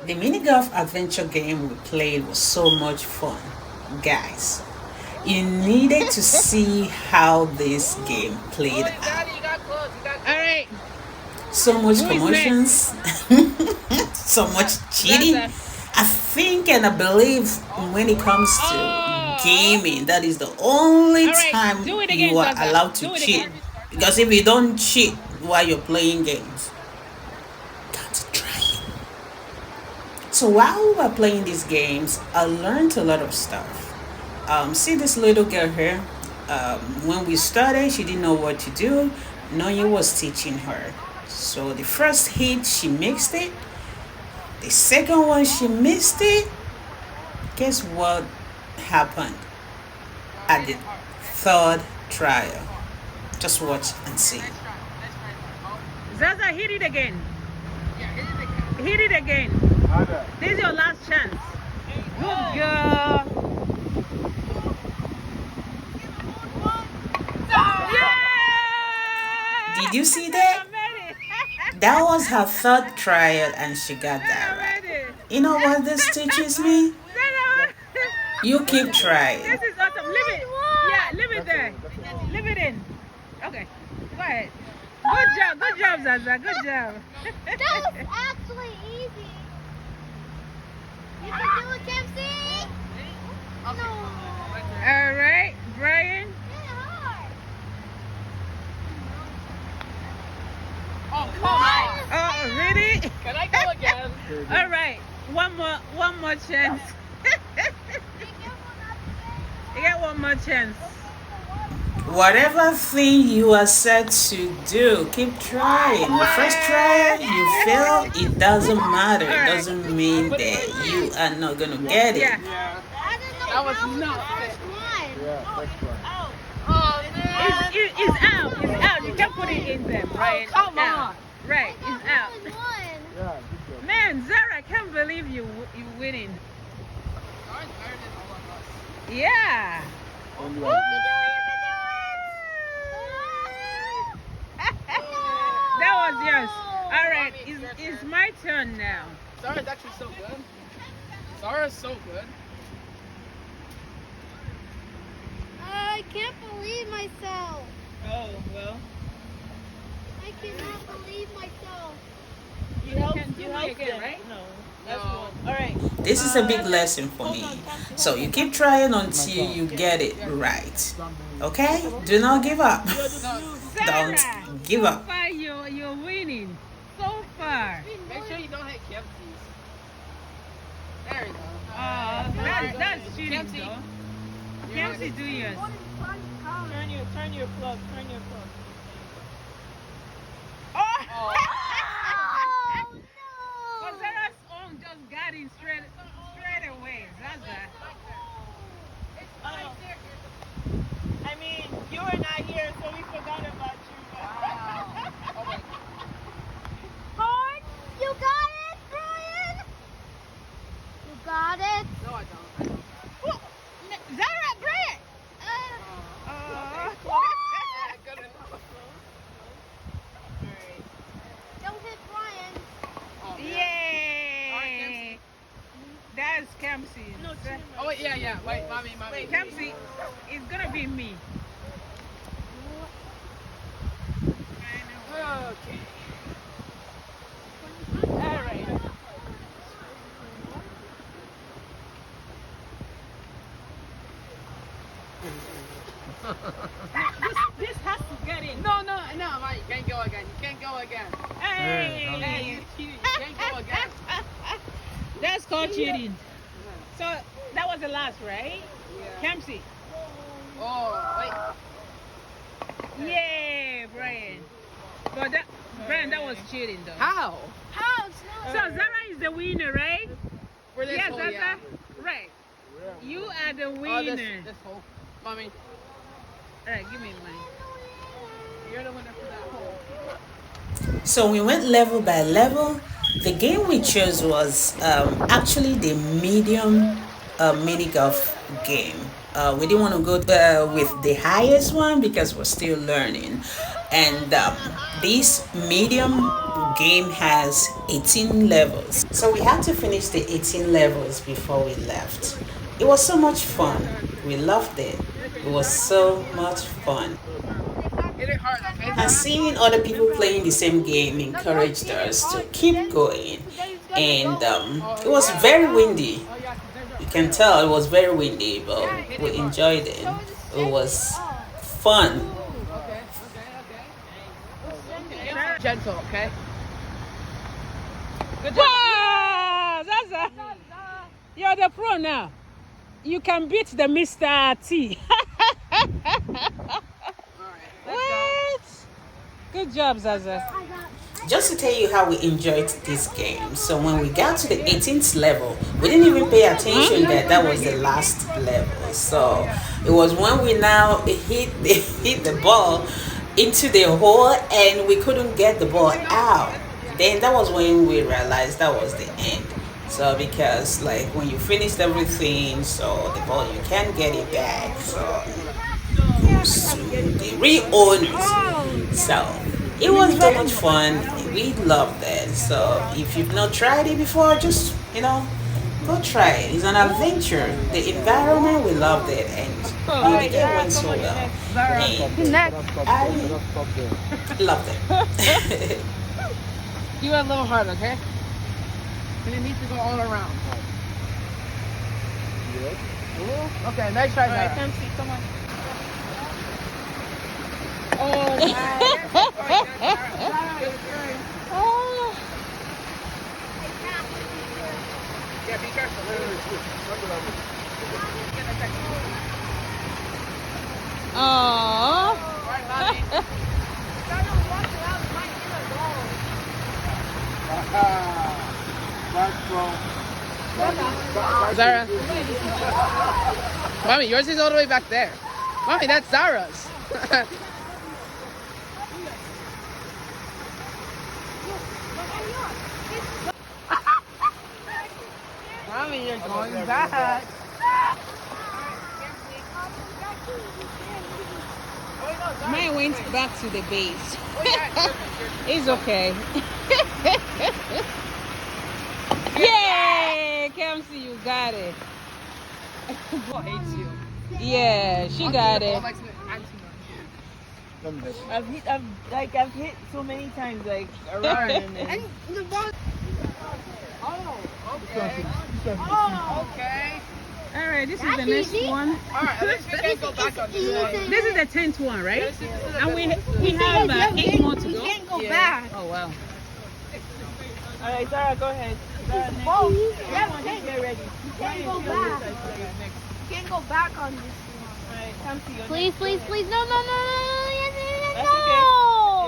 The mini golf adventure game we played was so much fun. Guys, you needed to see how this game played out. All right. So much Who is next? commotions, so much cheating. Zaza. I think and I believe when it comes to Oh. gaming, that is the only All right. time Do it you again, are Zaza. allowed to Do it cheat. again. Because if you don't cheat while you're playing games, that's trying. So while we were playing these games, I learned a lot of stuff. See this little girl here? When we started, she didn't know what to do. Nonya was teaching her. So the first hit, she mixed it. The second one, she missed it. Guess what happened at the third trial? Just watch and see. Zaza, hit it again. Hit it again. This is your last chance. Good girl. Yeah! Did you see that? I made it. That was her third trial and she got that I right. made it. You know what this teaches me? Zaza. You keep trying. This is awesome. Leave it. Yeah, leave it there. Leave it in. Okay. Go ahead. Good job. Good job, Zaza. Good job. That was actually easy. You can do it, Kempsey. No. All right, Brian. It's hard. Oh, come on. Oh, really? Can I go again? All right. One more chance. You get one more chance. Whatever thing you are set to do, keep trying. The first trial you fail, it doesn't matter. It doesn't mean that you are not gonna get it. Yeah. Yeah. I don't know. That was how not the fair. first one. Oh, man. It's out. It's out. You can put it in there, Brian. Oh, come It's out. on. Right. I It's got out. one. Man, Zara, I can't believe you winning. Ours better than all of us. Yeah. You can do it. That was yours. All right. It's my turn now. Zara's actually so good. Zara's so good. I can't believe myself. Oh well. I cannot believe myself. You can do it again, right? No. No. All right. This is a big lesson for me. So you keep trying until you get it right. Okay? Do not give up. Sarah, Don't give up. So far, you're winning. So far. Make sure you don't hit Kempsey's. There you go. That's cheating, Kempsey. though. Kempsey, do yours. Turn your plug. Oh! Oh. Oh, But no. Zara's own just got in straight away. Zaza. I mean, you were not here, so we forgot about you. Wow. Oh my. Hard. You got it, Brian. You got it. No, I don't. Zara, Brian! Good enough. Don't hit Brian. Oh, man. Yay! That's Kempsey. Oh, wait, yeah. Wait, mommy. Wait, Kempsey, it's gonna be me. Okay. All right. This has to get in. No, Mike, you can't go again. You can't go again. Hey! Hey, you cheated. You can't go again. That's called cheating. So that was the last, right? Yeah. Kempsey. Oh, Yay, Brian. But that, Brian, that was cheating, though. wait. How? How? So Zara is the winner, right? For this Yes, hole, Zaza. yeah. Right. You are the Oh, winner. this hole. Mommy, All right, give me mine. you're the winner for that hole. So we went level by level. The game we chose was actually the medium mini golf game. We didn't want to go with the highest one because we're still learning. And this medium game has 18 levels. So we had to finish the 18 levels before we left. It was so much fun. We loved it. It was so much fun. And seeing other people playing the same game encouraged us to keep going. And it was very windy. You can tell it was very windy, but we enjoyed it. It was fun. Gentle, okay? Good job. Wow, Zaza, you're the pro now. You can beat the Mr. T. What? Good job, Zaza. Just to tell you how we enjoyed this game. So when we got to the 18th level, we didn't even pay attention that that was the last level. So it was when we now hit the ball into the hole and we couldn't get the ball out. Then that was when we realized that was the end. So because like when you finished everything, so the ball you can't get it back. So goes to the real owners. So it was very much fun. We loved it. So if you've not tried it before, just go try it. It's an adventure. The environment, we loved it, and the game went so well. And I loved it. You went a little hard, okay? And it needs to go all around. Okay, nice try, Zara. Come see, come on. Oh, nice. Oh. Yeah, be careful. Aww. All right, Bobby. Zara. Mommy, yours is all the way back there. Mommy, that's Zara's. Mommy, you're going back. Mine went back to the base. It's okay. Yay! Kamsi, you got it. Who hates you? Yeah, she got it. I've hit so many times, like around and the ball. Oh, okay. Oh, okay. All right, this is That's the next easy. one. All right, at least we can't go back on this side. This is the 10th one, right? This is the And we best have Yeah, 8 more to you go. can't go Yeah. back. Oh wow. all right, Zara, go ahead. Zara, next. Oh, Everyone just get ready. You can't go back. You can't go back on this All right, come see you. Please, please, please. No, no, no, no, That's no, okay. no.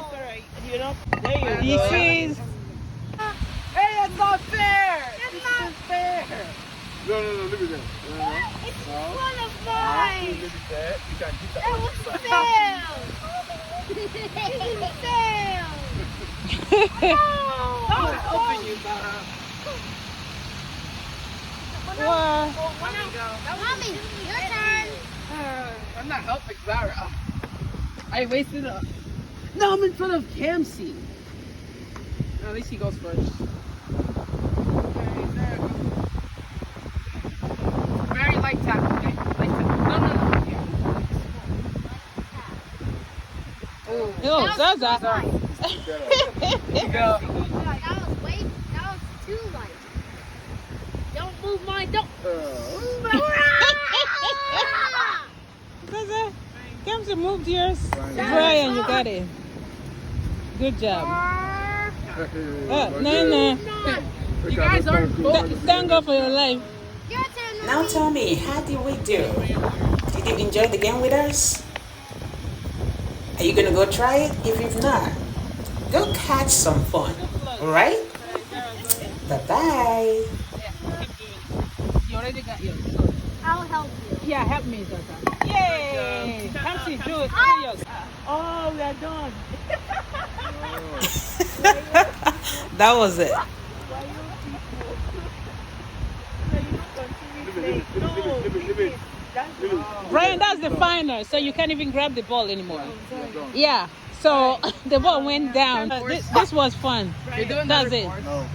It's all right. You know, there you go. This is Hey, that's not fair. It's not Fair. No, leave it there. It's one of mine. Leave it there. You can hit That was fail. This is fail. I'm helping you, Zara. wow. Mommy, your turn. I'm not helping Zara. I wasted a. No, I'm in front of Kamsi. At least he goes first. Very light tap, okay? Light tap. No. Here. Oh, Zaza. Here you go. That was too light. Don't move my don't. Zaza, Kamsi moved yours. Brian, you got it. Good job. No. You guys aren't both. Thank God for your life. Your turn. Now tell me, how did we do? Did you enjoy the game with us? Are you gonna go try it? If you've not, go catch some fun. Alright? Bye-bye. You already got yours. I'll help you. Yeah, help me, Zaza. Yay! Kamsi, do it. Do yours. Oh, we are done. That was it. it. Brian, that's the final, so you can't even grab the ball anymore. Yeah, So the ball went down. This was fun. You're doing That's another it. course? No.